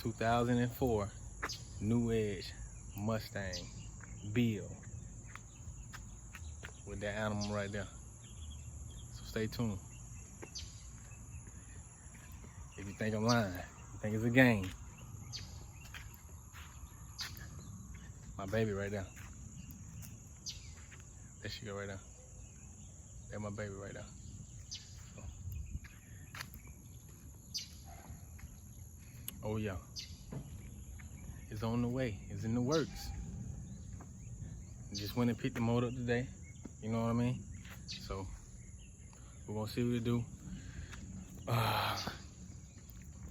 2004 New Edge Mustang Bill with that animal right there. So stay tuned. If you think I'm lying, you think it's a game. My baby right there. There she go right there. That's my baby right there. Oh yeah. It's on the way. It's in the works. Just went and picked the motor up today. You know what I mean? So we're gonna see what it do.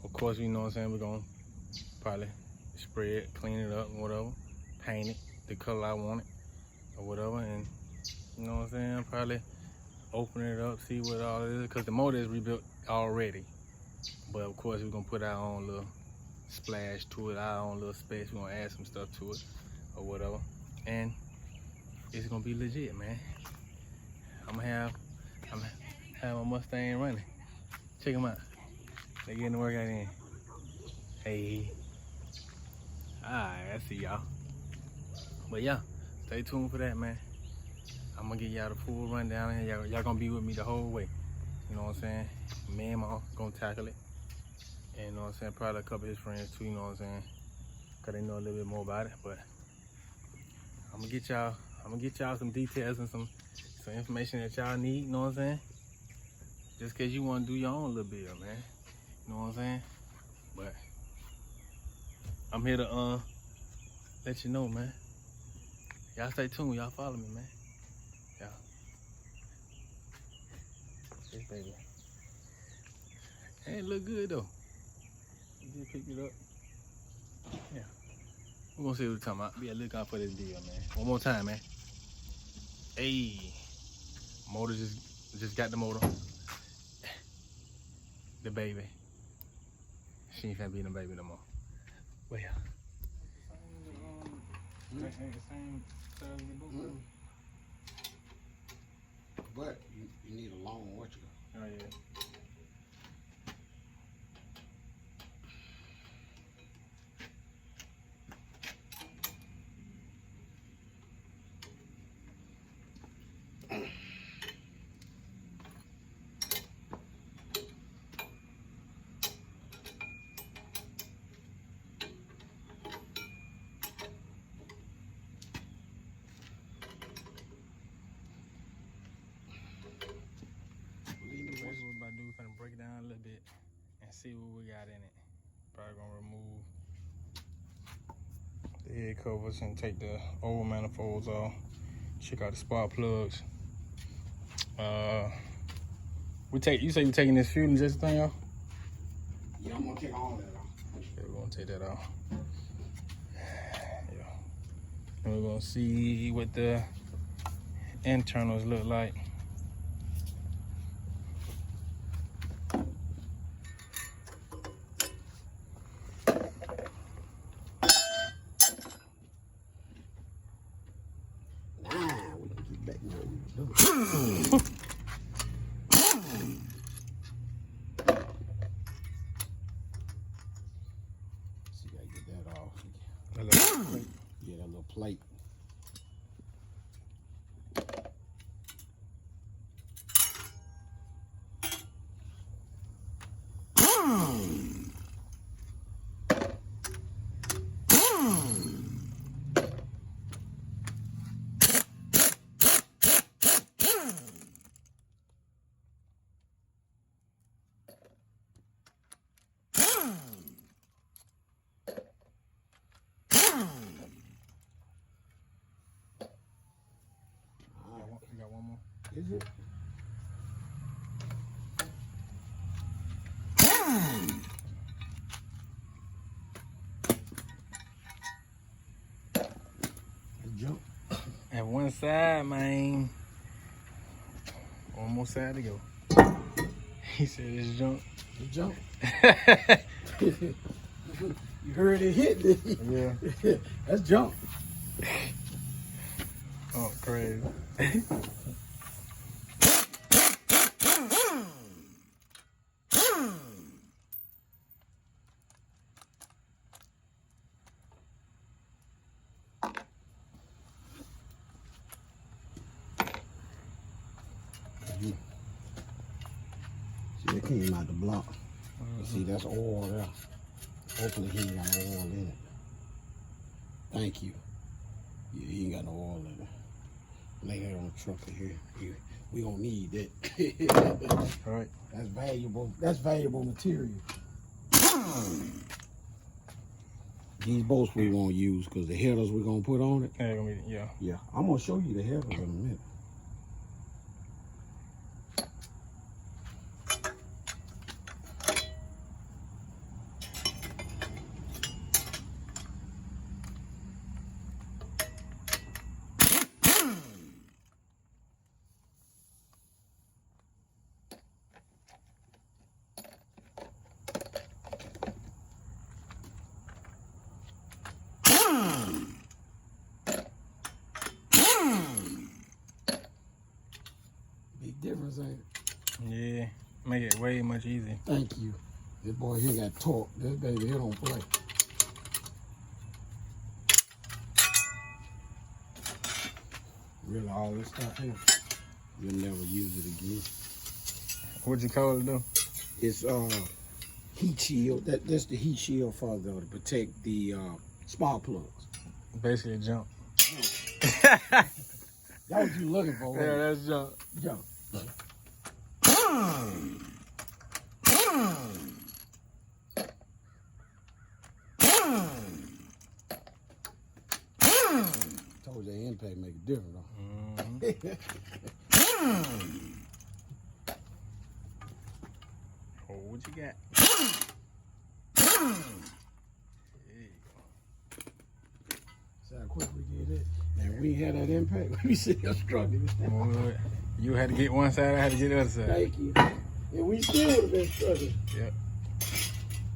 Of course, you know what I'm saying, we're gonna probably spray it, clean it up, whatever, paint it the color I want it, or whatever, and you know what I'm saying, probably open it up, see what all it is, because the motor is rebuilt already. But of course, we're gonna put our own little splash to it, our own little space. We're gonna add some stuff to it, or whatever, and it's gonna be legit, man. I'm gonna have my Mustang running. Check them out. They getting the workout in. Hey. Alright, I see y'all. But yeah, stay tuned for that, man. I'm gonna give y'all the full rundown, and y'all gonna be with me the whole way. You know what I'm saying? Me and Ma gonna tackle it. And you know what I'm saying? Probably a couple of his friends too, you know what I'm saying? Cause they know a little bit more about it. But I'm gonna get y'all some details and some information that y'all need, you know what I'm saying? Just cause you wanna do your own little bill, man. You know what I'm saying? But I'm here to let you know, man. Y'all stay tuned, y'all follow me, man. Yeah. This baby. Hey, it look good though. You just picked it up. Yeah. We're gonna see what we're talking about. Be a look out for this deal, man. One more time, man. Hey. Motor just got the motor. The baby. She ain't finna be no baby no more. Well, yeah. Ain't the same size as the book. But you need a long watch. Oh yeah. What we're about to do, we're gonna break it down a little bit and see what we got in it. Probably gonna remove the head covers and take the old manifolds off. Check out the spark plugs. You say you taking this fuel and just thing off? Yeah, I'm gonna take all that off. Okay, we're gonna take that off. Yeah. And we're gonna see what the internals look like. We can get back to what we were doing. See, I get that off. That little plate. Yeah, that little plate. You got one more? Is it? Jump. At one side, man. One more side to go. He said it's jump. It jump. You heard it hit, did you? Yeah. That's jump. Oh, crazy. came out the block. You see, that's oil there. Hopefully he ain't got no oil in it. Thank you. Yeah, he ain't got no oil in it. Lay that on the truck here. We gonna need that. All right. That's valuable. That's valuable material. These bolts we won't use because the headers we're gonna put on it. Yeah. I'm gonna show you the headers in a minute. Big difference, ain't it? Yeah. Make it way much easier. Thank you. This boy here got torque. This baby here don't play. Really, all this stuff here, you'll never use it again. What'd you call it though? It's heat shield. That's the heat shield for to protect the spark plugs. Basically jump. That's what you looking for. Yeah, Right? that's jump. Jump. Told you the impact make a difference. Oh, what you got? See how quick we did it? And we had that impact. We sit here struggling. Well, you had to get one side, I had to get the other side. Thank you. And we still would have been struggling. Yep.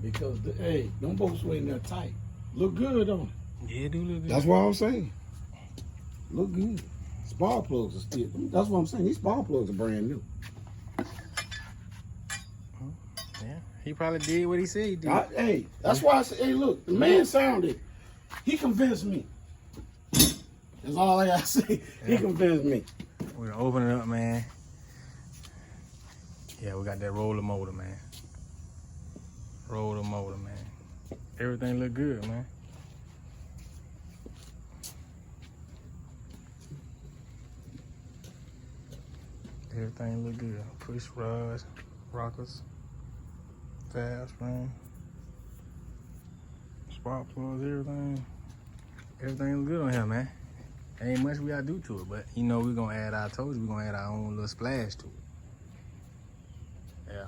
Because, hey, them bolts were in there tight. Look good on it. Yeah, do look good. That's what I'm saying. Look good. Spark plugs are still. That's what I'm saying. These spark plugs are brand new. Yeah, he probably did what he said he did. Hey, that's why I said, hey, look, the man sounded. He convinced me. That's all I gotta say. He convinced me. We're gonna open it up, man. Yeah, we got that roller motor, man. Roller motor, man. Everything look good, man. Everything look good. Push rods, rockers, valve spring, spark plugs, everything. Everything look good on here, man. Ain't much we gotta do to it, but you know we're gonna add, I told you we're gonna add our own little splash to it. Yeah.